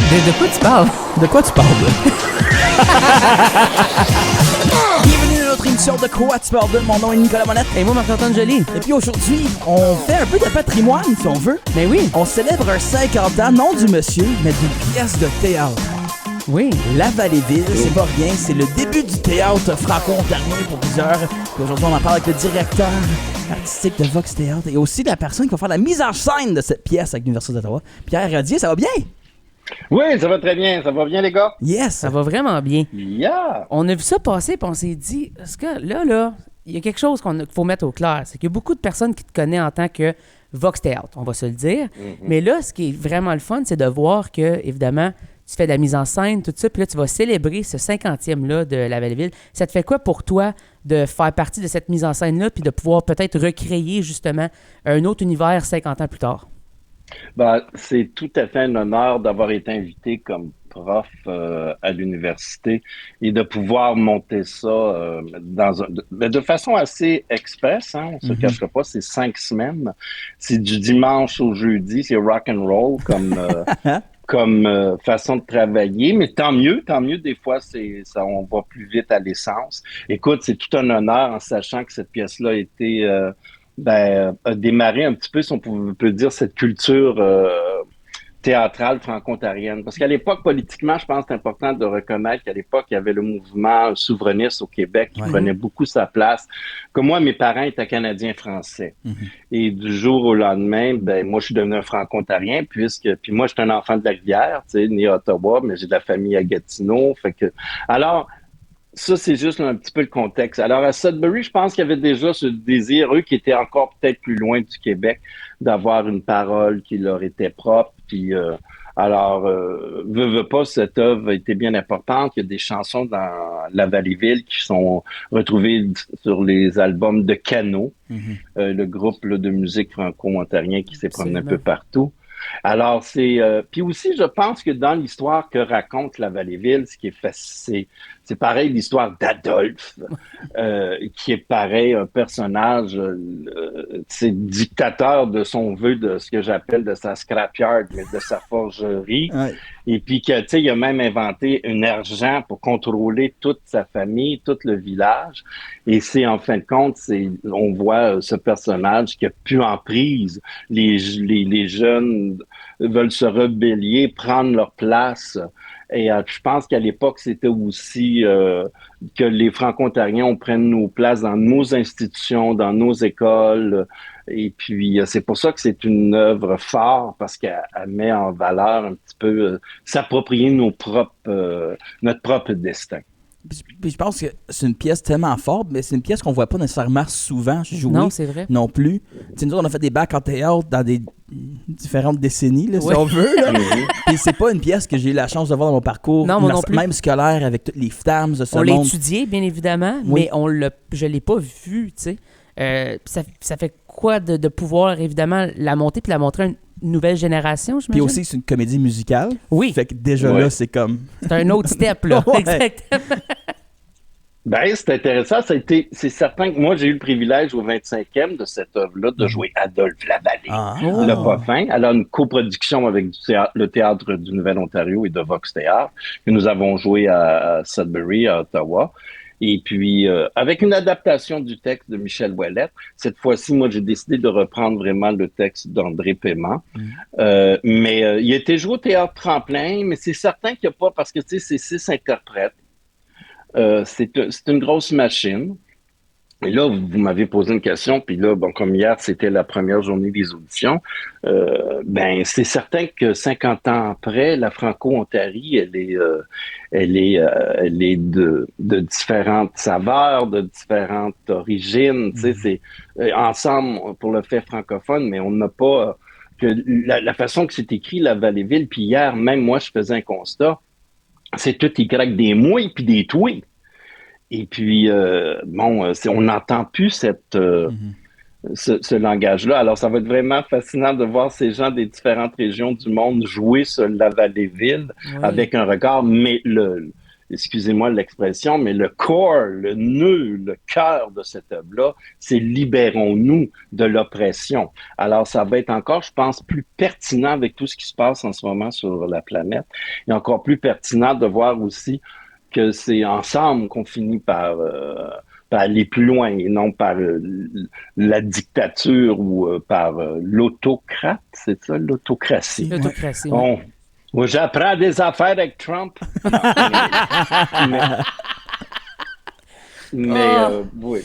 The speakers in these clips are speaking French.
De quoi tu parles? De quoi tu parles, là? Bienvenue à notre émission de Quoi tu parles de? Mon nom est Nicolas Monette. Et moi, Marc-Antoine Joly. Et puis aujourd'hui, on fait un peu de patrimoine, si on veut. Mais oui. On célèbre un 50 ans, non du monsieur, mais d'une pièce de théâtre. Oui. La Valleyville, c'est pas rien, c'est le début du théâtre franco-ontarien pour plusieurs. Puis aujourd'hui, on en parle avec le directeur artistique de Vox Théâtre et aussi la personne qui va faire la mise en scène de cette pièce avec l'Université d'Ottawa. Pierre Radier, ça va bien? Oui, ça va très bien. Ça va bien, les gars? Yes! Ça va vraiment bien. Yeah! On a vu ça passer puis on s'est dit, parce que là, il y a quelque chose qu'il faut mettre au clair. C'est qu'il y a beaucoup de personnes qui te connaissent en tant que Vox Théâtre, on va se le dire. Mm-hmm. Mais là, ce qui est vraiment le fun, c'est de voir que, évidemment, tu fais de la mise en scène, tout ça, puis là, tu vas célébrer ce 50e-là de la Valleyville. Ça te fait quoi pour toi de faire partie de cette mise en scène-là puis de pouvoir peut-être recréer, justement, un autre univers 50 ans plus tard? Ben, c'est tout à fait un honneur d'avoir été invité comme prof à l'université et de pouvoir monter ça de façon assez express, hein, on se cachera pas, c'est 5 semaines. C'est du dimanche au jeudi, c'est rock and roll comme façon de travailler, mais tant mieux, des fois, on va plus vite à l'essence. Écoute, c'est tout un honneur en sachant que cette pièce-là a été, a démarré un petit peu, si on peut dire, cette culture théâtrale franco-ontarienne. Parce qu'à l'époque, politiquement, je pense que c'est important de reconnaître qu'à l'époque, il y avait le mouvement souverainiste au Québec qui prenait beaucoup sa place. Comme moi, mes parents étaient canadiens-français. Et du jour au lendemain, moi, je suis devenu un franco-ontarien puis moi, je suis un enfant de la Rivière, tu sais, né à Ottawa, mais j'ai de la famille à Gatineau. Alors, ça, c'est juste un petit peu le contexte. Alors, à Sudbury, je pense qu'il y avait déjà ce désir, eux qui étaient encore peut-être plus loin du Québec, d'avoir une parole qui leur était propre. Puis, veux pas, cette œuvre a été bien importante. Il y a des chansons dans la Valleyville qui sont retrouvées sur les albums de Cano, le groupe là, de musique franco-ontarien qui s'est promené un peu partout. Alors, puis aussi, je pense que dans l'histoire que raconte la Valleyville, ce qui est facile, c'est pareil l'histoire d'Adolphe, qui est pareil un personnage, c'est dictateur de son vœu, de ce que j'appelle de sa scrapyard, mais de sa forgerie. Ouais. Et puis que, tu sais, il a même inventé un argent pour contrôler toute sa famille, tout le village. Et c'est, en fin de compte, on voit ce personnage qui a pu en prise. Les jeunes veulent se rebeller, prendre leur place. Et je pense qu'à l'époque, c'était aussi que les Franco-Ontariens, on prenne nos places dans nos institutions, dans nos écoles. Et puis, c'est pour ça que c'est une œuvre forte, parce qu'elle met en valeur un petit peu s'approprier notre propre destin. Puis je pense que c'est une pièce tellement forte, mais c'est une pièce qu'on voit pas nécessairement souvent jouer. Non, c'est vrai. Non plus. Tu sais, nous, on a fait des bacs en théâtre dans des différentes décennies, là, si on veut. Puis c'est pas une pièce que j'ai eu la chance de voir dans mon parcours, non, moi non plus. Même scolaire, avec toutes les FTAMs de ce monde. On l'a étudié, bien évidemment, mais je l'ai pas vu, tu sais. Ça fait quoi de pouvoir, évidemment, la monter puis la montrer à une nouvelle génération, j'imagine? Puis aussi, c'est une comédie musicale. Oui. Fait que déjà là, c'est comme... C'est un autre step, là. Exactement. Ben, c'est intéressant. C'est certain que moi, j'ai eu le privilège au 25e de cette œuvre-là de jouer Adolphe Lavallée, le Poffin. Alors, une coproduction avec le Théâtre du Nouvel-Ontario et de Vox Théâtre, que nous avons joué à Sudbury, à Ottawa. Et puis, avec une adaptation du texte de Michel Ouellette, cette fois-ci, moi, j'ai décidé de reprendre vraiment le texte d'André Paiement. Mais il a été joué au Théâtre Tremplin, mais c'est certain qu'il n'y a pas, parce que, tu sais, c'est 6 interprètes. C'est une grosse machine. Et là, vous m'avez posé une question, puis là, bon, comme hier, c'était la première journée des auditions, c'est certain que 50 ans après, la Franco-Ontarie, elle est de différentes saveurs, de différentes origines, tu sais, c'est ensemble pour le fait francophone, mais on n'a pas que la façon que c'est écrit, la Valleyville, puis hier, même moi, je faisais un constat, c'est tout Y, des mouilles puis des toués. Et puis, on n'entend plus ce langage-là. Alors, ça va être vraiment fascinant de voir ces gens des différentes régions du monde jouer sur la Valleyville avec un regard. Mais excusez-moi l'expression, mais le corps, le nœud, le cœur de cette œuvre-là, c'est libérons-nous de l'oppression. Alors, ça va être encore, je pense, plus pertinent avec tout ce qui se passe en ce moment sur la planète, et encore plus pertinent de voir aussi que c'est ensemble qu'on finit par aller plus loin et non par la dictature ou par l'autocrate, c'est ça, l'autocratie. L'autocratie. Moi, j'apprends des affaires avec Trump. Oui.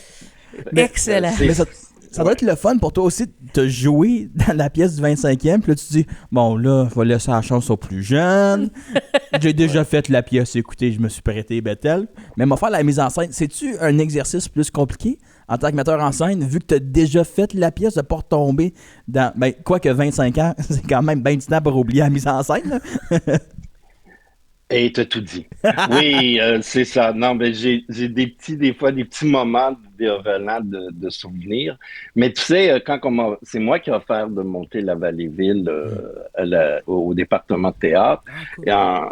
Excellent. Mais ça doit être le fun pour toi aussi de jouer dans la pièce du 25e. Puis là, tu dis, bon, là, je vais laisser la chance aux plus jeunes. J'ai déjà fait la pièce, écoutez, je me suis prêté, Bethel. Mais faire la mise en scène, c'est-tu un exercice plus compliqué en tant que metteur en scène, vu que tu as déjà fait la pièce, de ne pas retomber dans. Ben, quoique 25 ans, c'est quand même bien du temps pour oublier la mise en scène. Et t'as tout dit. Oui, c'est ça. Non, mais j'ai des fois des petits moments relents de souvenirs. Mais tu sais, c'est moi qui ai offert de monter la Valleyville au département de théâtre,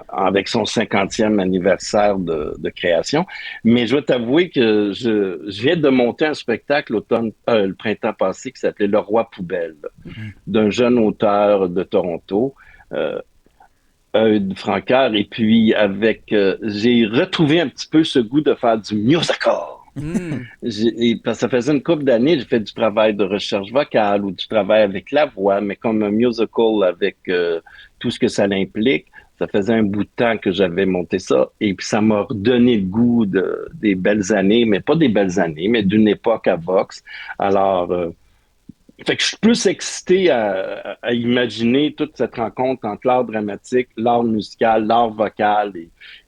avec son 50e anniversaire de création. Mais je dois t'avouer que je viens de monter un spectacle le printemps passé qui s'appelait Le Roi Poubelle, d'un jeune auteur de Toronto. De Francaire, et puis j'ai retrouvé un petit peu ce goût de faire du musical. Parce que ça faisait une couple d'années, j'ai fait du travail de recherche vocale ou du travail avec la voix, mais comme un musical avec tout ce que ça implique. Ça faisait un bout de temps que j'avais monté ça, et puis ça m'a redonné le goût des belles années, mais pas des belles années, mais d'une époque à Vox. Alors, fait que je suis plus excité à imaginer toute cette rencontre entre l'art dramatique, l'art musical, l'art vocal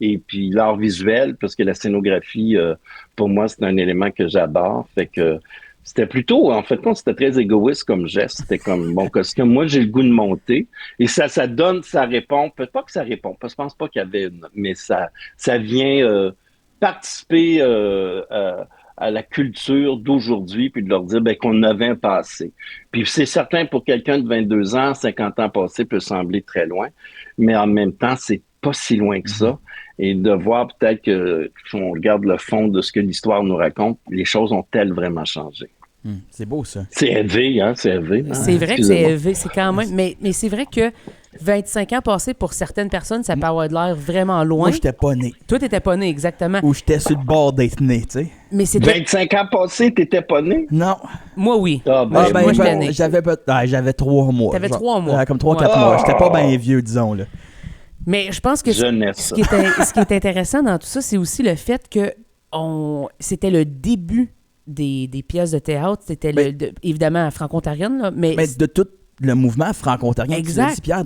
et puis l'art visuel, parce que la scénographie, pour moi, c'est un élément que j'adore. Fait que c'était plutôt, en fait, c'était très égoïste comme geste. C'était comme, bon, parce que moi, j'ai le goût de monter. Et ça donne, ça répond. Peut-être pas que ça répond, parce que je pense pas qu'il y avait mais ça vient participer à la culture d'aujourd'hui, puis de leur dire qu'on avait un passé. Puis c'est certain, pour quelqu'un de 22 ans, 50 ans passés peut sembler très loin, mais en même temps, c'est pas si loin que ça. Et de voir peut-être que, si on regarde le fond de ce que l'histoire nous raconte, les choses ont-elles vraiment changé. C'est beau, ça. C'est élevé, hein? C'est élevé. C'est vrai que c'est élevé, c'est quand même... Mais c'est vrai que 25 ans passés, pour certaines personnes, ça peut avoir de l'air vraiment loin. Moi, j'étais pas né. Toi, t'étais pas né, exactement. Ou j'étais sur le bord d'être né, tu sais. Mais c'était... 25 ans passés, t'étais pas né? Non. Moi, oui. Moi, j'étais né. J'avais 3 mois. T'avais 3 mois. Comme 3-4 mois. J'étais pas bien vieux, disons, là. Mais je pense que ce qui est intéressant dans tout ça, c'est aussi le fait que c'était le début des pièces de théâtre. C'était évidemment franco-ontarienne, là, mais de tout le mouvement franco-ontarien. Exact. Tu dis, Pierre,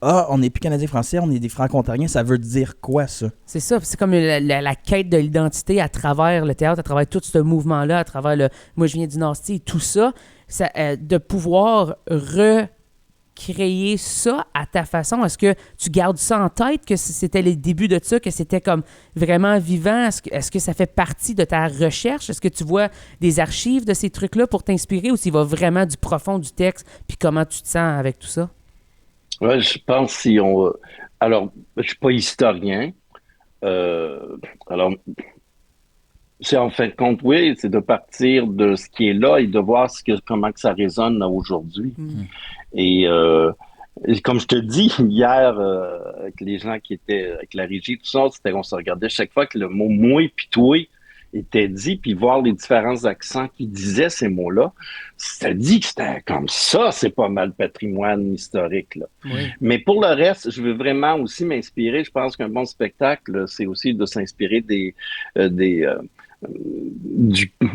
on n'est plus Canadien-Français, on est des franco-ontariens, ça veut dire quoi, ça? C'est ça, c'est comme la quête de l'identité à travers le théâtre, à travers tout ce mouvement-là, à travers moi je viens du Nasty, tout ça de pouvoir recréer ça à ta façon. Est-ce que tu gardes ça en tête, que c'était les débuts de ça, que c'était comme vraiment vivant? Est-ce que ça fait partie de ta recherche? Est-ce que tu vois des archives de ces trucs-là pour t'inspirer, ou s'il va vraiment du profond du texte, puis comment tu te sens avec tout ça? Ouais, je pense alors, je suis pas historien. Alors, c'est en fin de compte, oui, c'est de partir de ce qui est là et de voir comment que ça résonne là, aujourd'hui. Et comme je te dis, hier, avec les gens qui étaient avec la régie, tout ça, on se regardait chaque fois que le mot « moi » puis « toi » était dit, puis voir les différents accents qui disaient ces mots-là, ça dit que c'était comme ça, c'est pas mal patrimoine historique, là. Oui. Mais pour le reste, je veux vraiment aussi m'inspirer. Je pense qu'un bon spectacle, c'est aussi de s'inspirer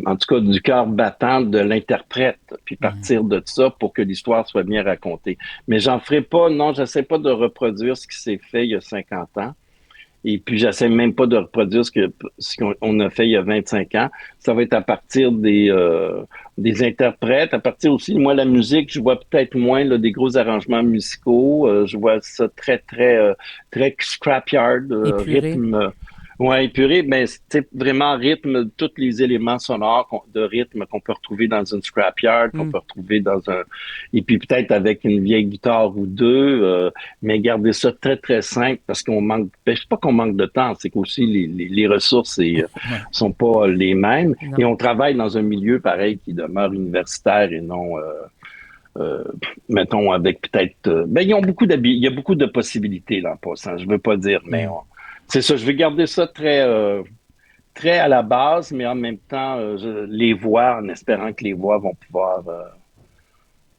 en tout cas, du cœur battant de l'interprète, puis partir de ça pour que l'histoire soit bien racontée. Mais j'essaie pas de reproduire ce qui s'est fait il y a 50 ans. Et puis, j'essaie même pas de reproduire ce qu'on a fait il y a 25 ans. Ça va être à partir des interprètes, à partir aussi, moi, la musique, je vois peut-être moins là, des gros arrangements musicaux. Je vois ça très, très, très scrapyard, rythme. Ouais, épuré, mais c'est vraiment rythme, tous les éléments sonores de rythme qu'on peut retrouver dans une scrapyard, qu'on peut retrouver dans un... Et puis peut-être avec une vieille guitare ou deux, mais garder ça très, très simple parce qu'on manque... Ben, je sais pas qu'on manque de temps, c'est qu'aussi les ressources sont pas les mêmes. Non. Et on travaille dans un milieu pareil qui demeure universitaire et non... mettons avec peut-être ben il y a beaucoup de possibilités là en passant, je veux pas dire mais c'est ça, je vais garder ça très à la base mais en même temps les voix en espérant que les voix vont pouvoir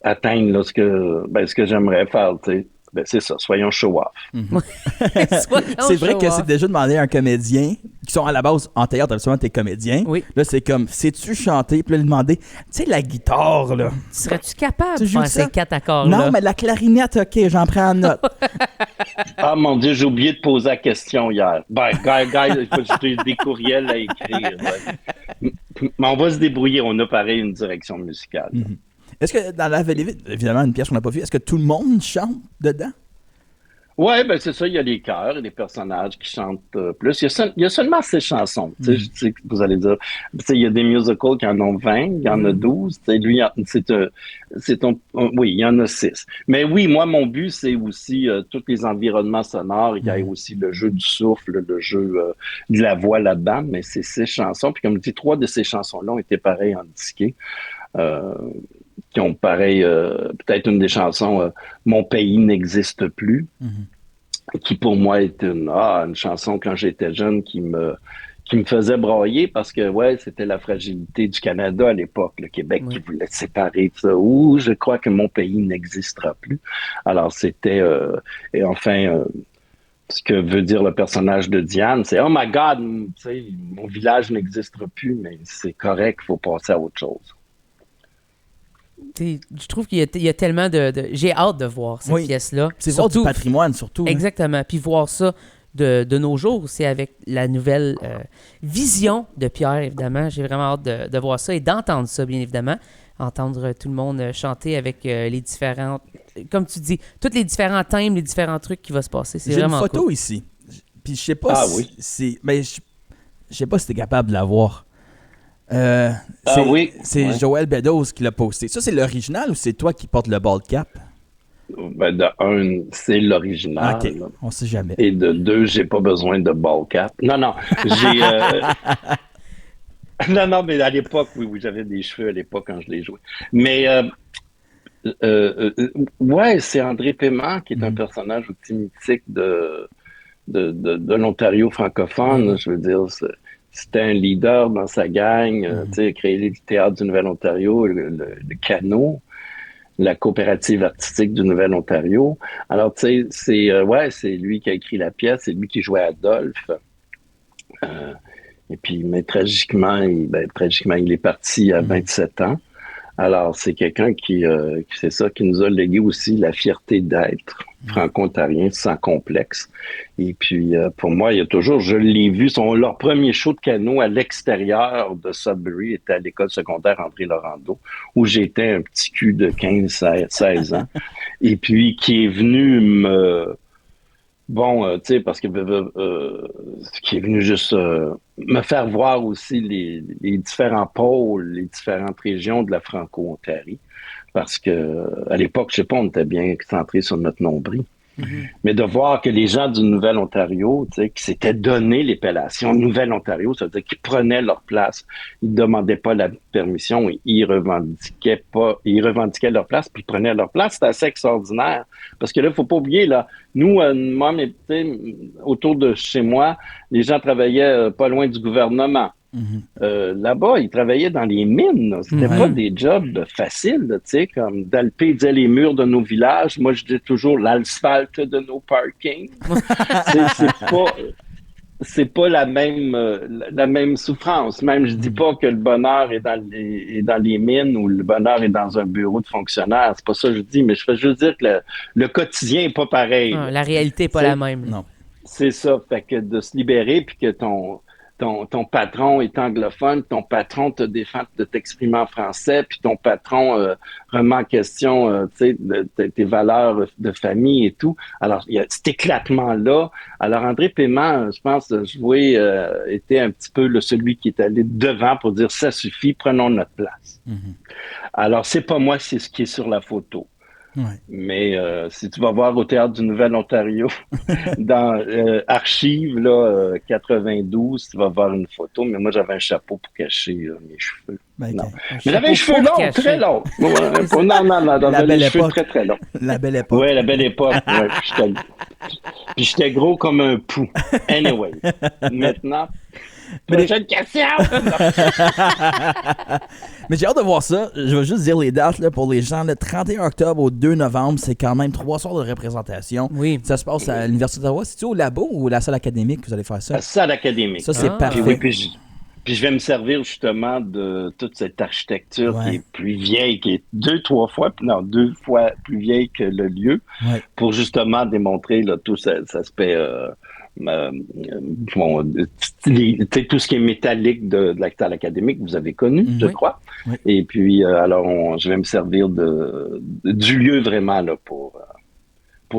atteindre là, ce que j'aimerais faire, tu sais. Ben, c'est ça, soyons show-off. C'est vrai que c'est déjà demandé à un comédien, qui sont à la base en théâtre, absolument t'es comédien. Oui. Là, c'est comme, sais-tu chanter? Puis là, lui demander, tu sais, la guitare, là. Serais-tu capable de faire ces 4 accords-là? Non, mais la clarinette, OK, j'en prends en note. Ah mon Dieu, j'ai oublié de poser la question hier. Ben, guys, j'ai des courriels à écrire. Ouais. Mais on va se débrouiller, on a pareil une direction musicale. Mm-hmm. Est-ce que dans la Vallée, évidemment, une pièce qu'on n'a pas vue, est-ce que tout le monde chante dedans? Ouais, ben c'est ça, il y a des chœurs et des personnages qui chantent plus. Il y a seulement ces chansons. Tu sais, vous allez dire, tu sais, il y a des musicals qui en ont 20, il y en a 12. Tu sais, lui, oui, il y en a 6. Mais oui, moi, mon but, c'est aussi tous les environnements sonores. Il y a aussi le jeu du souffle, le jeu de la voix là-dedans. Mais c'est 6 chansons. Puis comme je dis, 3 de ces chansons-là ont été pareilles en disqué. Qui ont pareil, peut-être une des chansons, Mon pays n'existe plus, qui pour moi est une chanson quand j'étais jeune qui me faisait brailler parce que, ouais, c'était la fragilité du Canada à l'époque, le Québec qui voulait se séparer de ça. Ouh, je crois que mon pays n'existera plus. Alors, c'était, et enfin, ce que veut dire le personnage de Diane, c'est « Oh my God, tu sais, mon village n'existera plus, mais c'est correct, il faut passer à autre chose. » Je trouve qu'il y a tellement de... J'ai hâte de voir cette pièce-là. C'est voir du patrimoine, surtout. Exactement. Hein. Puis voir ça de nos jours, c'est avec la nouvelle vision de Pierre, évidemment. J'ai vraiment hâte de voir ça et d'entendre ça, bien évidemment. Entendre tout le monde chanter avec les différentes... Comme tu dis, tous les différents thèmes, les différents trucs qui vont se passer. C'est vraiment J'ai une photo cool. ici. Puis je sais pas mais je sais pas si t'es capable de la voir. C'est Joël Beddoes qui l'a posté. Ça, c'est l'original ou c'est toi qui portes le bald cap? Ben, de un, c'est l'original. OK, on sait jamais. Et de deux, j'ai pas besoin de bald cap. Non, j'ai... Non, mais à l'époque, oui, j'avais des cheveux à l'époque quand je les jouais. Mais, ouais, c'est André Paiement qui est un personnage aussi mythique de l'Ontario francophone. Je veux dire, c'était un leader dans sa gang, tu sais, créé le théâtre du Nouvel-Ontario, le Canot, la coopérative artistique du Nouvel-Ontario. Alors, tu sais, c'est lui qui a écrit la pièce, c'est lui qui jouait Adolphe. Et puis, mais tragiquement, il est parti à 27 ans. Alors, c'est quelqu'un qui nous a légué aussi la fierté d'être franco-ontarien sans complexe. Et puis, pour moi, il y a toujours, je l'ai vu, leur premier show de canot à l'extérieur de Sudbury était à l'école secondaire André Laurando, où j'étais un petit cul de 15-16 ans. Et puis, qui est venu tu sais, parce que qui est venu juste me faire voir aussi les différents pôles, les différentes régions de la Franco-Ontarie. Parce que à l'époque, je sais pas, on était bien centré sur notre nombril. Mais de voir que les gens du Nouvel-Ontario, tu sais, qui s'étaient donné l'épellation Nouvel-Ontario, ça veut dire qu'ils prenaient leur place, ils demandaient pas la permission, ils revendiquaient leur place, puis ils prenaient leur place, c'était assez extraordinaire. Parce que là, faut pas oublier, là, nous, moi, autour de chez moi, les gens travaillaient pas loin du gouvernement. Là-bas, ils travaillaient dans les mines. Là. C'était pas des jobs faciles, tu sais, comme Dalpé disait les murs de nos villages. Moi, je dis toujours l'asphalte de nos parkings. c'est pas la même souffrance. Même, je dis pas que le bonheur est dans les mines ou le bonheur est dans un bureau de fonctionnaire. C'est pas ça que je dis, mais je veux juste dire que le quotidien est pas pareil. La réalité est pas la même. Non. C'est ça. Fait que de se libérer puis que ton patron est anglophone, ton patron te défend de t'exprimer en français, puis ton patron remet en question tes valeurs de famille et tout. Alors, il y a cet éclatement-là. Alors, André Paiement, je pense, jouer était un petit peu celui qui est allé devant pour dire « ça suffit, prenons notre place ». Alors, c'est pas moi, c'est ce qui est sur la photo. Ouais. Mais si tu vas voir au Théâtre du Nouvel-Ontario, dans Archives, là, 92, tu vas voir une photo. Mais moi, j'avais un chapeau pour cacher mes cheveux. Ben, non. okay. Mais j'avais les cheveux longs, très longs. Non, j'avais les cheveux très, très longs. La belle époque. Oui, la belle époque. Ouais, puis j'étais gros comme un pou. Anyway, maintenant... Prochaine question! Mais j'ai hâte de voir ça. Je vais juste dire les dates là, pour les gens. Le 31 octobre au 2 novembre, c'est quand même 3 soirs de représentation. Oui. Ça se passe à l'Université d'Ottawa. C'est-tu au labo ou la salle académique que vous allez faire ça? La salle académique. Ça, c'est parfait. Puis je vais me servir justement de toute cette architecture qui est plus vieille, qui est 2 fois plus vieille que le lieu, pour justement démontrer là, tout cet aspect... tout ce qui est métallique de l'acteur académique, vous avez connu, je crois. Oui. Et puis, alors, je vais me servir du lieu vraiment là, pour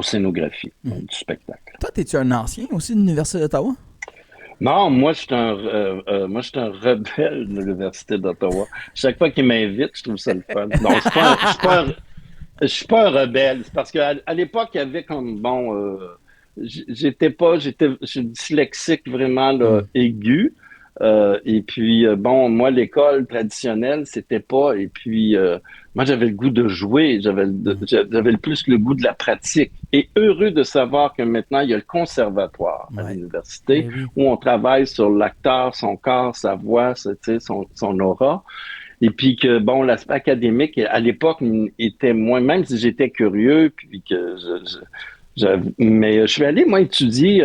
scénographie du spectacle. Toi, es-tu un ancien aussi de l'Université d'Ottawa? Non, moi, je suis un rebelle de l'Université d'Ottawa. Chaque fois qu'ils m'invitent, je trouve ça le fun. Non, je suis pas un rebelle. C'est parce qu'à l'époque, il y avait comme, je suis dyslexique vraiment là, aigu. Et puis, moi, l'école traditionnelle, c'était pas. Et puis, moi, j'avais le goût de jouer. J'avais le plus le goût de la pratique. Et heureux de savoir que maintenant, il y a le conservatoire à l'université où on travaille sur l'acteur, son corps, sa voix, son aura. Et puis que, l'aspect académique, à l'époque, était moins, même si j'étais curieux, puis que mais je suis allé, moi, étudier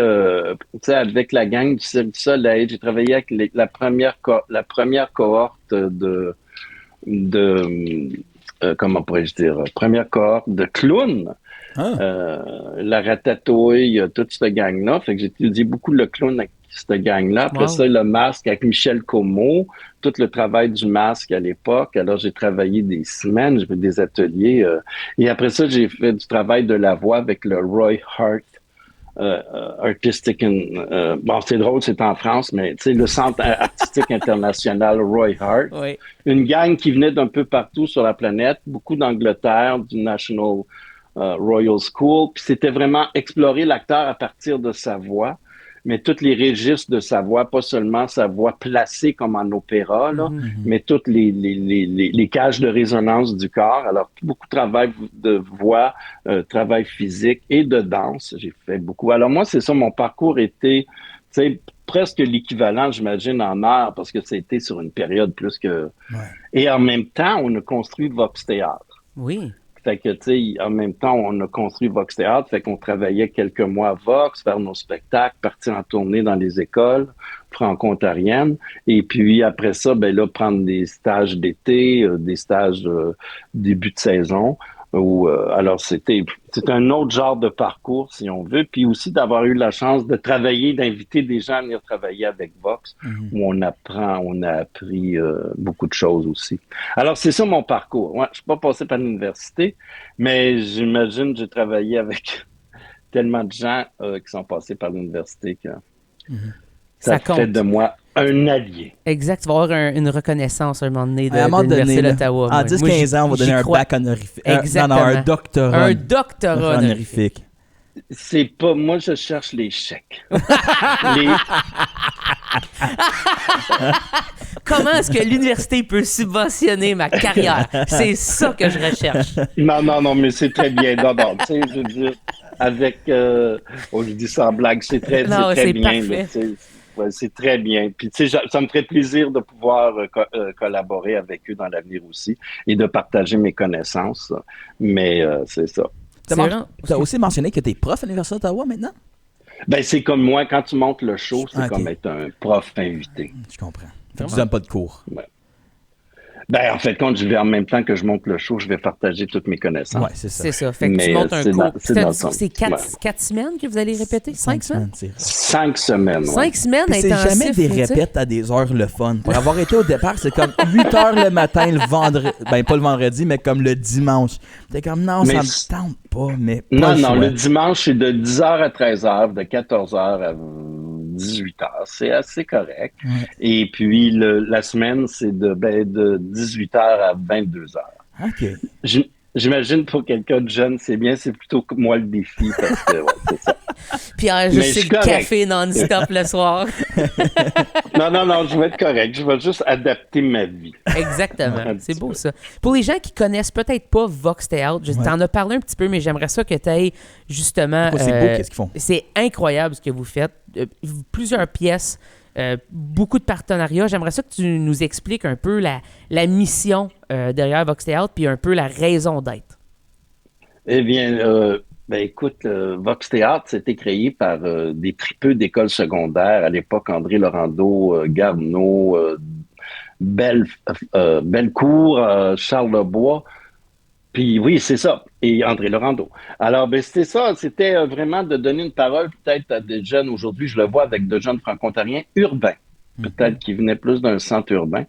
avec la gang du Cirque du Soleil. J'ai travaillé avec la première cohorte comment pourrais-je dire? Première cohorte de clowns. La Ratatouille, toute cette gang-là. Fait que j'ai étudié beaucoup le clown avec cette gang-là. Après ça, le masque avec Michel Comeau. Tout le travail du masque à l'époque. Alors, j'ai travaillé des semaines, j'ai fait des ateliers. Et après ça, j'ai fait du travail de la voix avec le Roy Hart Artistic... c'est drôle, c'est en France, mais tu sais, le Centre artistique international Roy Hart. Oui. Une gang qui venait d'un peu partout sur la planète, beaucoup d'Angleterre, du National Royal School. Puis c'était vraiment explorer l'acteur à partir de sa voix, mais tous les registres de sa voix, pas seulement sa voix placée comme en opéra, là, mais toutes les cages de résonance du corps. Alors, beaucoup de travail de voix, travail physique et de danse. J'ai fait beaucoup. Alors, moi, c'est ça, mon parcours était, tu sais, presque l'équivalent, j'imagine, en art, parce que c'était sur une période plus que... Ouais. Et en même temps, on a construit Vox Théâtre. Oui. Fait que, tu sais, en même temps, on a construit Vox Théâtre, fait qu'on travaillait quelques mois à Vox, faire nos spectacles, partir en tournée dans les écoles franco-ontariennes, et puis après ça, prendre des stages d'été, des stages début de saison, alors c'était un autre genre de parcours, si on veut, puis aussi d'avoir eu la chance de travailler, d'inviter des gens à venir travailler avec Vox, où on a appris beaucoup de choses aussi. Alors, c'est ça mon parcours. Ouais, je suis pas passé par l'université, mais j'imagine j'ai travaillé avec tellement de gens qui sont passés par l'université que ça fait de moi un allié. Exact, tu vas avoir une reconnaissance à un moment donné de l'Université d'Ottawa. En 10-15 ans, on va donner un bac honorifique. Exactement. Un doctorat. Un doctorat honorifique. C'est pas... Moi, je cherche les chèques. Comment est-ce que l'université peut subventionner ma carrière? C'est ça que je recherche. Non, mais c'est très bien. Non, tu sais, je veux dire, avec... je dis ça en blague, c'est très bien. Parfait. Ouais, c'est très bien. Puis, tu sais, ça me ferait plaisir de pouvoir collaborer avec eux dans l'avenir aussi et de partager mes connaissances. Mais c'est ça. Tu as aussi mentionné que tu es prof à l'Université d'Ottawa maintenant? C'est comme moi, quand tu montes le show, c'est comme être un prof invité. Je comprends. Tu donnes pas de cours. Ouais. Ben, en fait, quand je vais en même temps que je monte le show, je vais partager toutes mes connaissances. Ouais, c'est ça. C'est ça. Fait que tu montes un cours. C'est Ouais. 4 semaines que vous allez répéter? 5 semaines? 5 semaines, 5 semaines Puis c'est intensifs. jamais des répètes à des heures le fun. Pour avoir été au départ, c'est comme 8 heures le matin, le vendredi. Ben, pas le vendredi, mais comme le dimanche. T'es comme, non, ça me tente pas, mais pas le dimanche, c'est de 10h à 13h, de 14h à 18h. C'est assez correct. Ouais. Et puis, la semaine, c'est de 18h à 22h. OK. J'imagine pour quelqu'un de jeune, c'est bien, c'est plutôt que moi le défi, parce que, ouais, c'est ça. Puis je sais le café non-stop le soir. Non, je vais être correct. Je vais juste adapter ma vie. Exactement. C'est beau, ça. Pour les gens qui connaissent peut-être pas Vox Théâtre, t'en as parlé un petit peu, mais j'aimerais ça que tu ailles justement... C'est beau, qu'est-ce qu'ils font? C'est incroyable ce que vous faites. Plusieurs pièces, beaucoup de partenariats. J'aimerais ça que tu nous expliques un peu la mission derrière Vox Théâtre, puis un peu la raison d'être. Eh bien... écoute, Vox Théâtre, c'était créé par des tripeux d'écoles secondaires. À l'époque, André Laurando, Garneau, Bellecour, Charles Lebois. Puis oui, c'est ça. Et André Laurando. Alors, c'était ça. C'était vraiment de donner une parole peut-être à des jeunes. Aujourd'hui, je le vois avec de jeunes franco-ontariens urbains. Peut-être qui venaient plus d'un centre urbain.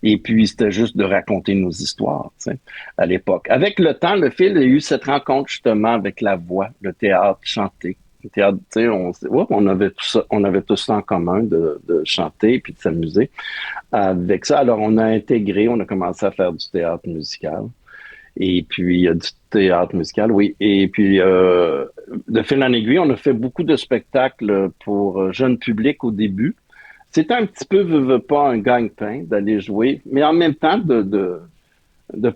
Et puis, c'était juste de raconter nos histoires, tu sais, à l'époque. Avec le temps, le fil, il y a eu cette rencontre, justement, avec la voix, le théâtre, chanter. Le théâtre, tu sais, on avait tout ça en commun de chanter puis de s'amuser. Avec ça, alors, on a commencé à faire du théâtre musical. Et puis, du théâtre musical, oui. Et puis, de fil en aiguille, on a fait beaucoup de spectacles pour jeunes publics au début. C'était un petit peu, veux pas, un gagne-pain d'aller jouer, mais en même temps de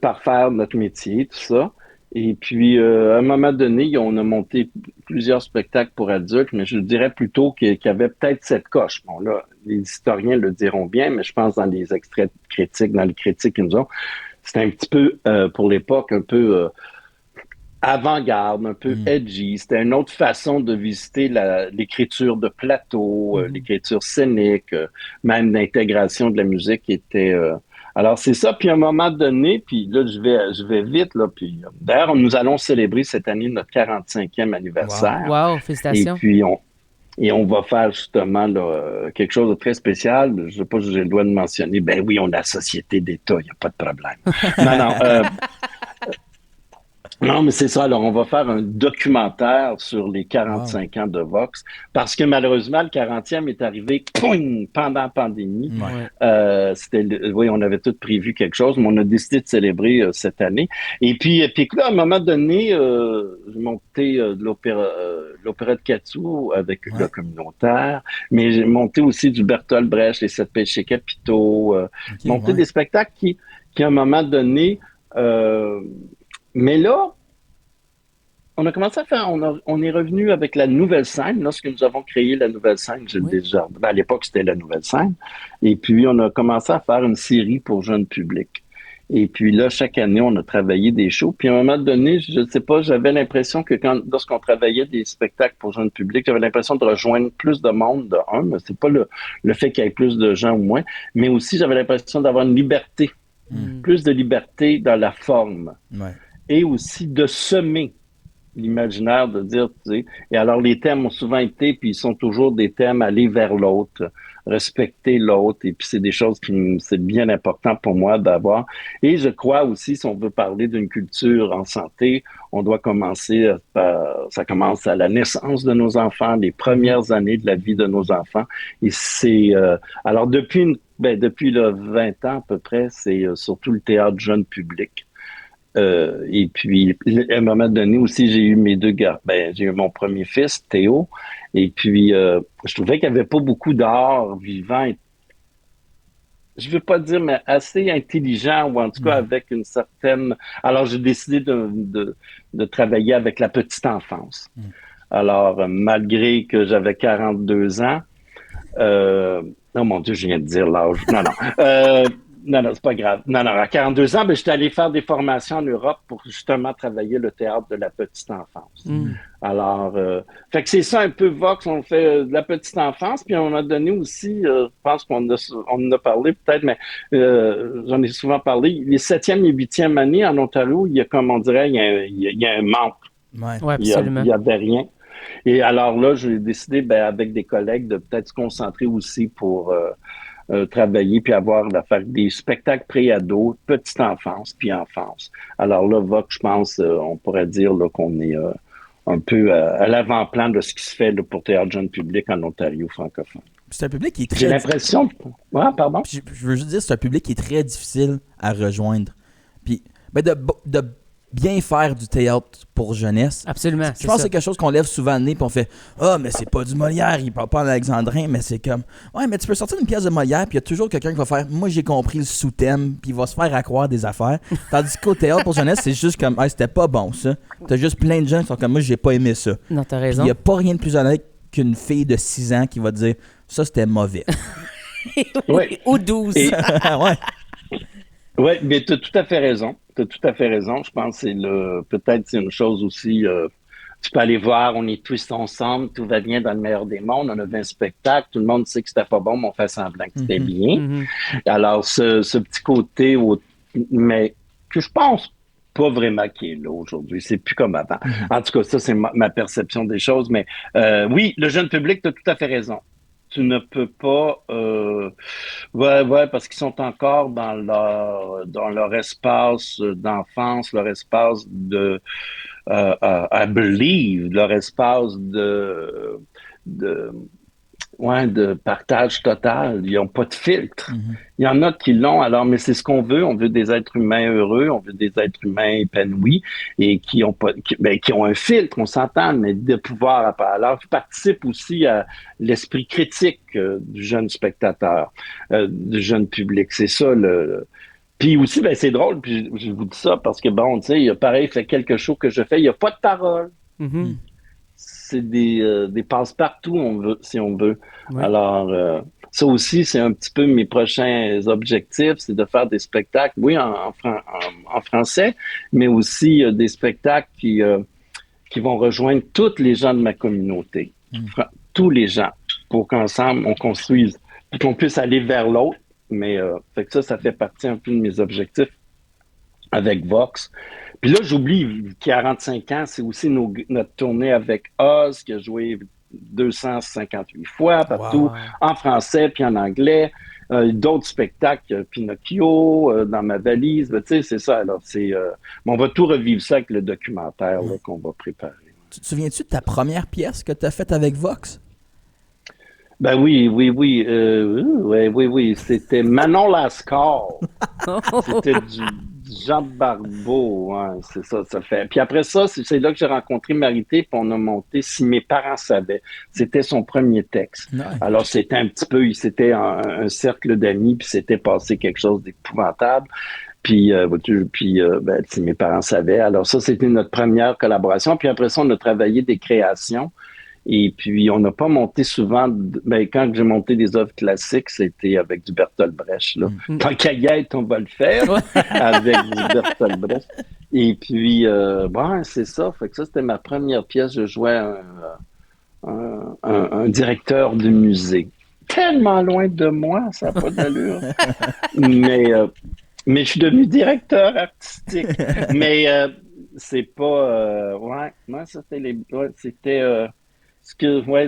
parfaire notre métier, tout ça. Et puis, à un moment donné, on a monté plusieurs spectacles pour adultes, mais je dirais plutôt qu'il y avait peut-être cette coche. Bon, là, les historiens le diront bien, mais je pense dans les extraits critiques, dans les critiques qu'ils nous ont, c'était un petit peu, pour l'époque, un peu... avant-garde, un peu edgy. C'était une autre façon de visiter l'écriture de plateau, l'écriture scénique, même l'intégration de la musique était... Alors, c'est ça. Puis, à un moment donné, puis là, je vais vite, là. Puis, d'ailleurs, nous allons célébrer cette année notre 45e anniversaire. Wow, félicitations. Et puis, on va faire justement là, quelque chose de très spécial. Je ne sais pas si j'ai le droit de mentionner. Ben oui, on a la Société d'État, il n'y a pas de problème. Non. Non, mais c'est ça. Alors, on va faire un documentaire sur les 45 ans de Vox parce que malheureusement, le 40e est arrivé pendant la pandémie. Oui, on avait tout prévu quelque chose, mais on a décidé de célébrer cette année. Et puis là, à un moment donné, j'ai monté l'opéra de Catou avec le communautaire, mais j'ai monté aussi du Bertolt Brecht, les 7 péchés capitaux, monté des spectacles qui, à un moment donné... mais là, on a commencé à faire, on est revenu avec la nouvelle scène. Lorsque nous avons créé la nouvelle scène, à l'époque, c'était la nouvelle scène. Et puis, on a commencé à faire une série pour jeunes publics. Et puis là, chaque année, on a travaillé des shows. Puis à un moment donné, je ne sais pas, j'avais l'impression que lorsqu'on travaillait des spectacles pour jeunes publics, j'avais l'impression de rejoindre plus de monde, mais c'est pas le fait qu'il y ait plus de gens ou moins, mais aussi j'avais l'impression d'avoir une liberté. Plus de liberté dans la forme. Et aussi de semer l'imaginaire, de dire, tu sais, et alors les thèmes ont souvent été, puis ils sont toujours des thèmes aller vers l'autre, respecter l'autre, et puis c'est des choses c'est bien important pour moi d'avoir. Et je crois aussi, si on veut parler d'une culture en santé, on doit commencer, ça commence à la naissance de nos enfants, les premières années de la vie de nos enfants, et c'est, alors depuis 20 ans à peu près, c'est surtout le théâtre jeune public. Et puis, à un moment donné aussi, j'ai eu mes deux gars. J'ai eu mon premier fils, Théo. Et puis, je trouvais qu'il n'y avait pas beaucoup d'art vivant. Je ne veux pas dire, mais assez intelligent, ou en tout cas avec une certaine... Alors, j'ai décidé de travailler avec la petite enfance. Alors, malgré que j'avais 42 ans, oh mon Dieu, je viens de dire l'âge. Non. Non, c'est pas grave. Non, à 42 ans, j'étais allé faire des formations en Europe pour justement travailler le théâtre de la petite enfance. Alors, fait que c'est ça un peu Vox, on fait de la petite enfance, puis on a donné aussi, je pense qu'on en a parlé peut-être, mais j'en ai souvent parlé, les 7e et 8e années en Ontario, il y a, comme on dirait, il y a un manque. Ouais, absolument. Il y avait rien. Et alors là, j'ai décidé, avec des collègues, de peut-être se concentrer aussi pour travailler puis faire des spectacles pré-ados, petite enfance puis enfance. Alors là, Vox, je pense, on pourrait dire là, qu'on est un peu à l'avant-plan de ce qui se fait là, pour théâtre jeune public en Ontario francophone. C'est un public qui est très... J'ai l'impression... Ouais, pardon? Je veux juste dire, c'est un public qui est très difficile à rejoindre. Puis, de bien faire du théâtre pour jeunesse. Absolument. Je pense que c'est quelque chose qu'on lève souvent le nez, puis on fait « Ah, mais c'est pas du Molière, il parle pas en alexandrin. » Mais c'est comme « Ouais, mais tu peux sortir une pièce de Molière, puis il y a toujours quelqu'un qui va faire « Moi, j'ai compris le sous-thème. » Puis il va se faire accroire des affaires. Tandis qu'au théâtre pour jeunesse, c'est juste comme « Ah, c'était pas bon, ça. » T'as juste plein de gens qui sont comme « Moi, j'ai pas aimé ça. » Non, t'as raison. Il y a pas rien de plus honnête qu'une fille de 6 ans qui va dire « Ça, c'était mauvais. » Oui. Ou 12. Ouais. Oui, mais tu as tout à fait raison. Tu as tout à fait raison. Je pense que peut-être c'est une chose aussi. Tu peux aller voir, on est tous ensemble, tout va bien dans le meilleur des mondes. On a vu un spectacle, tout le monde sait que c'était pas bon, mais on fait semblant que c'était bien. Alors, ce petit côté, mais que je pense pas vraiment qui est là aujourd'hui. C'est plus comme avant. En tout cas, ça, c'est ma perception des choses. Mais oui, le jeune public, tu as tout à fait raison. Tu ne peux pas... parce qu'ils sont encore dans leur espace d'enfance, leur espace de... I believe, leur espace de partage total. Ils n'ont pas de filtre. Il y en a qui l'ont, alors, mais c'est ce qu'on veut. On veut des êtres humains heureux, on veut des êtres humains épanouis et qui ont un filtre, on s'entend, mais de pouvoir. Alors, je participe aussi à l'esprit critique du jeune spectateur, du jeune public. C'est ça Puis aussi, c'est drôle, puis je vous dis ça parce que, bon, tu sais, pareil, fait quelques shows que je fais, il n'y a pas de parole. C'est des passe-partout, si on veut. Ouais. Alors, ça aussi, c'est un petit peu mes prochains objectifs, c'est de faire des spectacles, oui, en français, mais aussi des spectacles qui vont rejoindre tous les gens de ma communauté. Tous les gens, pour qu'ensemble, on construise, puis qu'on puisse aller vers l'autre. Mais fait que ça fait partie un peu de mes objectifs avec Vox. Puis là, j'oublie, 45 ans, c'est aussi notre tournée avec Oz, qui a joué 258 fois partout, en français puis en anglais. D'autres spectacles, Pinocchio, dans ma valise. Tu sais, c'est ça. Alors, on va tout revivre ça avec le documentaire là, qu'on va préparer. Tu te souviens-tu de ta première pièce que tu as faite avec Vox? Ben oui. Oui. C'était Manon Lascar. C'était du Jean Barbeau. Ouais, c'est ça fait. Puis après ça, c'est là que j'ai rencontré Marité, puis on a monté Si mes parents savaient. C'était son premier texte. Nice. Alors, c'était un petit peu, c'était un cercle d'amis, puis c'était passé quelque chose d'épouvantable. Puis si mes parents savaient. Alors ça, c'était notre première collaboration. Puis après ça, on a travaillé des créations. Et puis, on n'a pas monté souvent... quand j'ai monté des œuvres classiques, c'était avec du Bertolt Brecht. Là. Tant qu'à y être, on va le faire avec du Bertolt Brecht. Et puis, c'est ça. Fait que ça, c'était ma première pièce. Je jouais un directeur de musée. Tellement loin de moi, ça n'a pas d'allure. Mais je suis devenu directeur artistique. Mais c'est pas... ça, c'était...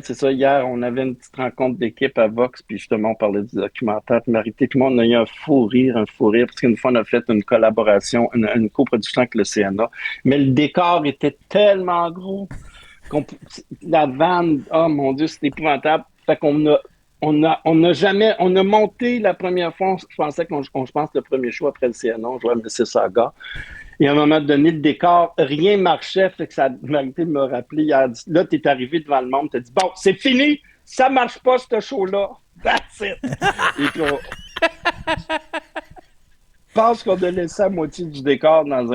c'est ça. Hier, on avait une petite rencontre d'équipe à Vox, puis justement, on parlait du documentaire de Marité. Puis moi, on a eu un fou rire, parce qu'une fois, on a fait une collaboration, une coproduction avec le CNA. Mais le décor était tellement gros la vanne, oh mon Dieu, c'était épouvantable. Fait qu'on a monté la première fois, je pensais je pense le premier show après le CNA, on jouait à Mississauga. Et à un moment donné, le décor, rien marchait, fait que Marité me rappelé hier. Là, t'es arrivé devant le monde, t'as dit, bon, c'est fini, ça marche pas, ce show-là. That's it. Et puis, je pense qu'on a laissé la moitié du décor dans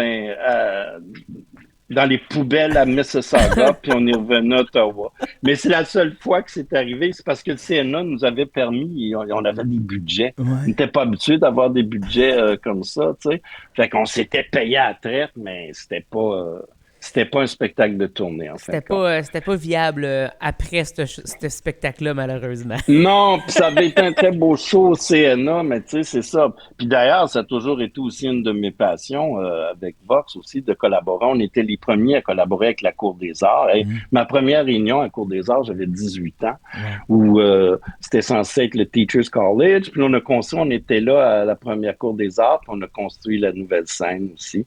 dans les poubelles à Mississauga, puis on est revenu à Ottawa. Mais c'est la seule fois que c'est arrivé. C'est parce que le CNA nous avait permis, et on avait des budgets. Ouais. On n'était pas habitué d'avoir des budgets comme ça, tu sais. Fait qu'on s'était payé à la traite, mais c'était pas un spectacle de tournée, en fait. C'était pas viable après ce spectacle-là, malheureusement. Non, puis ça avait été un très beau show au CNA, mais tu sais, c'est ça. Puis d'ailleurs, ça a toujours été aussi une de mes passions avec Vox aussi, de collaborer. On était les premiers à collaborer avec la Cour des Arts. Et ma première réunion à la Cour des Arts, j'avais 18 ans, où c'était censé être le Teachers College. Puis on était là à la première Cour des Arts, puis on a construit la nouvelle scène aussi.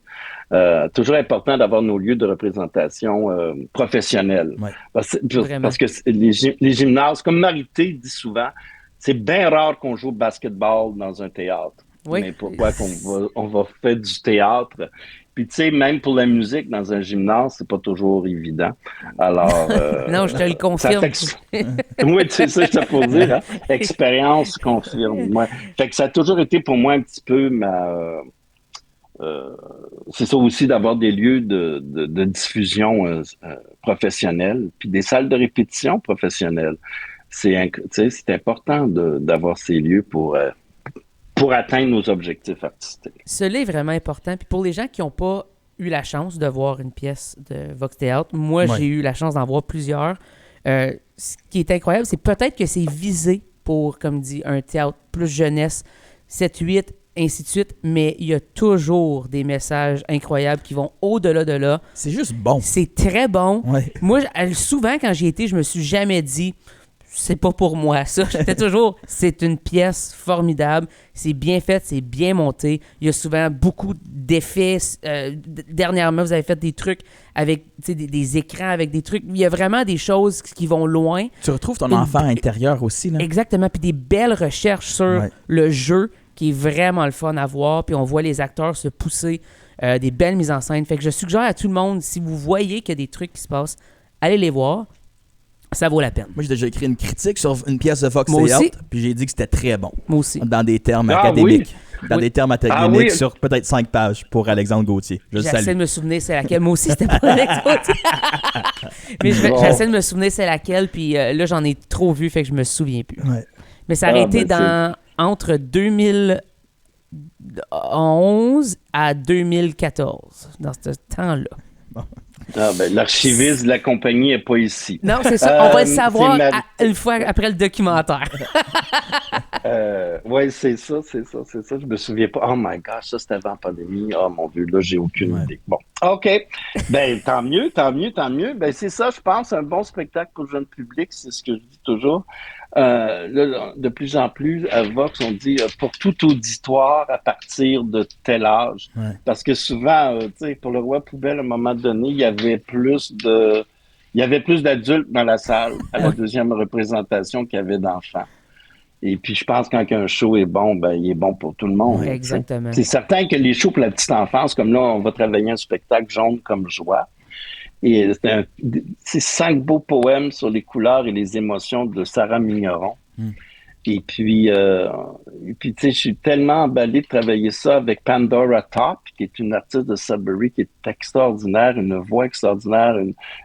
Toujours important d'avoir nos lieux de représentation professionnels. Ouais. Parce que les gymnases, comme Marité dit souvent, c'est bien rare qu'on joue au basketball dans un théâtre. Oui. Mais pourquoi on va faire du théâtre? Puis tu sais, même pour la musique dans un gymnase, c'est pas toujours évident. Alors... non, je te le confirme. Oui, c'est ça, je te pour dire. Hein? Expérience confirme. Ouais. Fait que ça a toujours été pour moi un petit peu c'est ça aussi d'avoir des lieux de diffusion professionnelle, puis des salles de répétition professionnelles. C'est important d'avoir ces lieux pour atteindre nos objectifs artistiques. Cela est vraiment important. Puis pour les gens qui n'ont pas eu la chance de voir une pièce de Vox Théâtre, moi, j'ai eu la chance d'en voir plusieurs. Ce qui est incroyable, c'est peut-être que c'est visé pour, comme dit, un théâtre plus jeunesse, 7-8, ainsi de suite, mais il y a toujours des messages incroyables qui vont au-delà de là. C'est juste bon. C'est très bon. Ouais. Moi, souvent, quand j'y étais, je me suis jamais dit c'est pas pour moi, ça. J'étais toujours, c'est une pièce formidable, c'est bien fait, c'est bien monté. Il y a souvent beaucoup d'effets. Dernièrement, vous avez fait des trucs avec des écrans, avec des trucs. Il y a vraiment des choses qui vont loin. Tu retrouves ton enfant intérieur aussi, là. Exactement, puis des belles recherches sur le jeu qui est vraiment le fun à voir, puis on voit les acteurs se pousser, des belles mises en scène. Fait que je suggère à tout le monde, si vous voyez qu'il y a des trucs qui se passent, allez les voir. Ça vaut la peine. Moi, j'ai déjà écrit une critique sur une pièce de Vox Moi Théâtre, aussi. puis j'ai dit que c'était très bon. Moi aussi. Dans des termes académiques. Oui. Dans des termes académiques sur peut-être 5 pages pour Alexandre Gauthier. Je le J'essaie salue. de me souvenir c'est laquelle. Moi aussi, c'était pas Alex Gauthier. Mais j'essaie de me souvenir c'est laquelle, puis là, j'en ai trop vu, fait que je me souviens plus. Ouais. Mais ça a été entre 2011 à 2014, dans ce temps-là. L'archiviste de la compagnie n'est pas ici. Non, c'est ça. On va le savoir une fois après le documentaire. Oui, c'est ça. Je me souviens pas. Oh my gosh, ça c'était avant la pandémie. Oh mon Dieu, là, j'ai aucune idée. Bon, OK. Ben, tant mieux. Ben, c'est ça, je pense, un bon spectacle pour le jeune public, c'est ce que je dis toujours. Là, de plus en plus, à Vox, on dit pour tout auditoire à partir de tel âge. Ouais. Parce que souvent, tu sais, pour le Roi Poubelle, à un moment donné, il y avait plus d'adultes dans la salle à la deuxième représentation qu'il y avait d'enfants. Et puis, je pense que quand un show est bon, ben, il est bon pour tout le monde. Oui, exactement. C'est certain que les shows pour la petite enfance, comme là, on va travailler un spectacle Jaune comme joie. Et c'est 5 beaux poèmes sur les couleurs et les émotions de Sarah Migneron. Et puis, tu sais, je suis tellement emballé de travailler ça avec Pandora Top, qui est une artiste de Sudbury, qui est extraordinaire, une voix extraordinaire,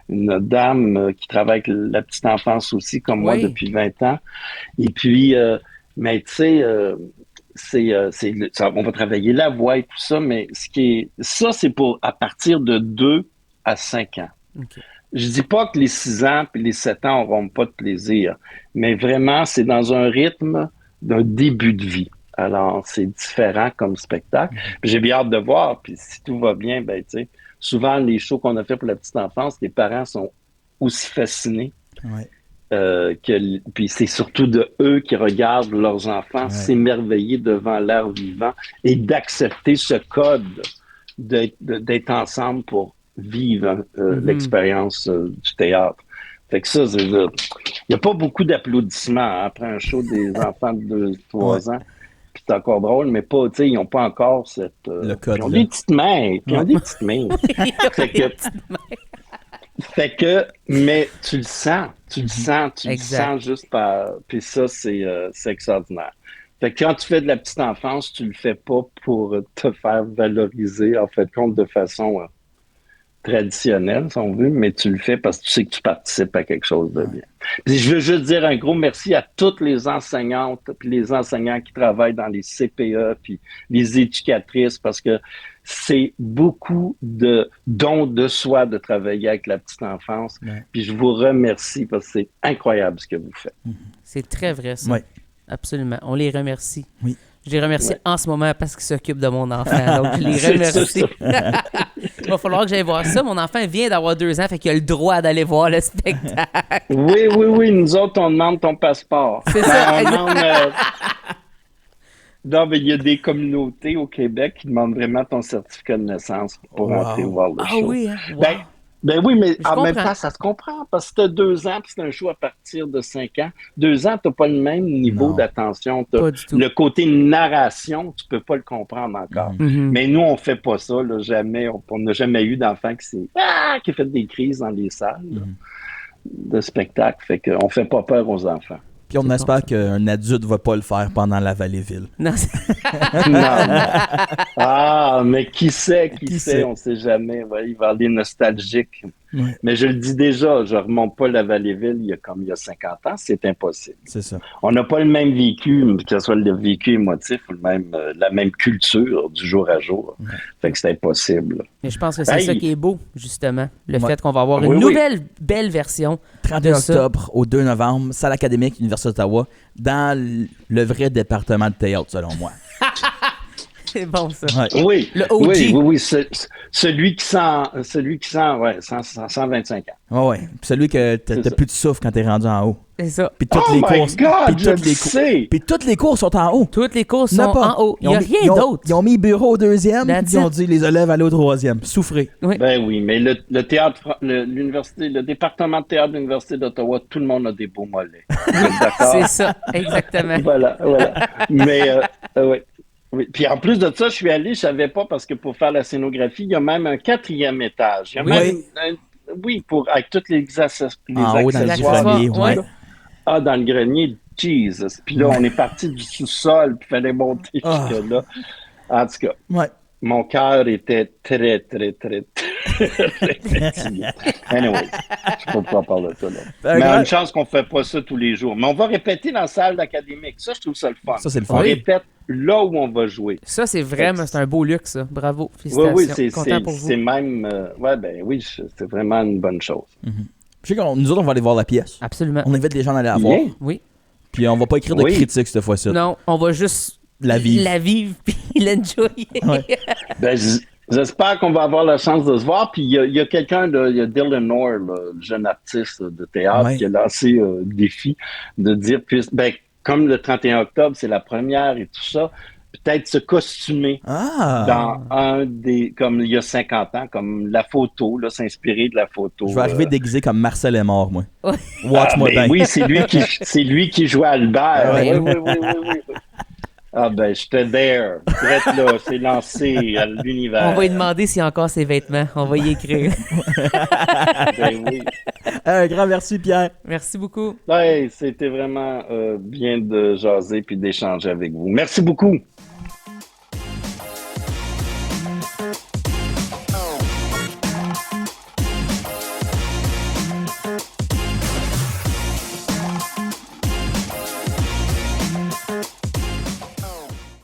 une dame qui travaille avec la petite enfance aussi, comme moi, depuis 20 ans. Et puis, mais tu sais, on va travailler la voix et tout ça, mais ça, c'est pour à partir de 2 à 5 ans. Okay. Je dis pas que les 6 ans et les 7 ans n'auront pas de plaisir, mais vraiment, c'est dans un rythme d'un début de vie. Alors, c'est différent comme spectacle. Puis j'ai bien hâte de voir, puis si tout va bien, ben, tu sais, souvent, les shows qu'on a fait pour la petite enfance, les parents sont aussi fascinés. Puis c'est surtout de eux qui regardent leurs enfants s'émerveiller devant l'air vivant et d'accepter ce code d'être ensemble pour vivre l'expérience du théâtre. Fait que ça, il n'y a pas beaucoup d'applaudissements après un show des enfants de 2-3 ans. Puis c'est encore drôle, mais pas, tu sais, ils n'ont pas encore cette... le code, ils ont des petites mains. Fait que, mais tu le sens juste par... Puis ça, c'est extraordinaire. Fait que quand tu fais de la petite enfance, tu le fais pas pour te faire valoriser, en fait, compte de façon traditionnel, si on veut, mais tu le fais parce que tu sais que tu participes à quelque chose de bien. Puis je veux juste dire un gros merci à toutes les enseignantes puis les enseignants qui travaillent dans les CPE puis les éducatrices parce que c'est beaucoup de dons de soi de travailler avec la petite enfance. Ouais. Puis je vous remercie parce que c'est incroyable ce que vous faites. C'est très vrai, ça. Ouais. Absolument. On les remercie. Oui. Je les remercie en ce moment parce qu'ils s'occupent de mon enfant. Donc, je les remercie. Il va falloir que j'aille voir ça. Mon enfant vient d'avoir 2 ans, fait qu'il a le droit d'aller voir le spectacle. Oui. Nous autres, on demande ton passeport. C'est ça. On demande... Non, mais il y a des communautés au Québec qui demandent vraiment ton certificat de naissance pour entrer voir le show. Ah oui, hein? Wow. Ben oui, mais Je en même comprends. temps, ça se comprend parce que tu as 2 ans puis c'est un show à partir de 5 ans. 2 ans, tu n'as pas le même niveau Non. d'attention. Pas du tout. Le côté narration, tu peux pas le comprendre encore. Mhm. Mais nous, on fait pas ça. Là, jamais. On n'a jamais eu d'enfant qui fait des crises dans les salles là, de spectacle. Fait qu'on fait pas peur aux enfants. Puis on C'est espère bon, qu'un adulte va pas le faire pendant la Valleyville. Non, Non. Ah, mais qui sait, Qui sait? on sait jamais. Ouais, il va aller nostalgique. Ouais. Mais je le dis déjà, je remonte pas la Valleyville il y a 50 ans, c'est impossible. C'est ça. On n'a pas le même vécu, que ce soit le vécu émotif ou la même culture du jour à jour. Fait que c'est impossible. mais je pense que c'est ça qui est beau, justement. Le Ouais. fait qu'on va avoir Oui, une oui. nouvelle belle version. 31 de ça. octobre au 2 novembre, salle académique, Université d'Ottawa, dans le vrai département de théâtre, selon moi. C'est bon, ça. Ouais. Oui, Le OG. oui, celui qui sent, ouais, 125 ans. Ouais. Puis celui que C'est t'as ça. plus de souffle quand t'es rendu en haut. C'est ça. Puis toutes Oh les my courses. God, puis je toutes le les sais! Puis toutes les cours sont en haut. Toutes les courses sont N'importe. en haut. Il n'y a Ils ont mis- rien ils ont- d'autre. Ils ont mis bureau au 2e, That's puis ils ont it. dit les élèves allaient au 3e. Souffrez. Ben oui, mais le théâtre, l'université, le département de théâtre de l'Université d'Ottawa, tout le monde a des beaux mollets. Vous êtes d'accord? C'est ça, exactement. Voilà. Mais, ouais. Oui. Puis en plus de ça, je suis allé, je savais pas, parce que pour faire la scénographie, il y a même un 4e étage. Il y a Oui. même avec tous les En haut, dans le accessoires. grenier, ouais. ouais. Ah, dans le grenier, Jesus. Puis là, on est parti du sous-sol, puis il fallait monter Ah. jusque là. En tout cas, Ouais. mon cœur était très fatigué. Anyway, je peux pas parler de ça. Là. Mais grave. une chance qu'on fait pas ça tous les jours. Mais on va répéter dans la salle d'académique. Ça, je trouve ça le fun. Ça, c'est le On fun. répète là où on va jouer. Ça, c'est vraiment, c'est un beau luxe, ça. Bravo. Oui, Félicitations. Content pour vous. c'est même... c'est vraiment une bonne chose. Je sais que nous autres, on va aller voir la pièce. Absolument. On invite les gens à aller la voir. Bien. Oui. Puis on va pas écrire de Oui. critiques cette fois-ci. Non, on va juste La vivre. la vivre puis l'enjoyer. Ouais. Ben, j'espère qu'on va avoir la chance de se voir. Puis il y a quelqu'un, il y a Dylan Orr, le jeune artiste de théâtre, Ouais. qui a lancé le défi de dire, comme le 31 octobre, c'est la première et tout ça, peut-être se costumer Ah! dans comme il y a 50 ans, comme la photo, là, s'inspirer de la photo. Je vais arriver déguisé comme Marcel est mort, moi. Ouais. Watch-moi bien. Oui, c'est lui qui joue Albert. Ouais. Oui. Ah ben, j'étais there. Prête là, c'est lancé à l'univers. On va lui demander s'il a encore ses vêtements. On va y écrire. Ben oui. Un grand merci, Pierre. Merci beaucoup. Ouais, c'était vraiment bien de jaser puis d'échanger avec vous. Merci beaucoup.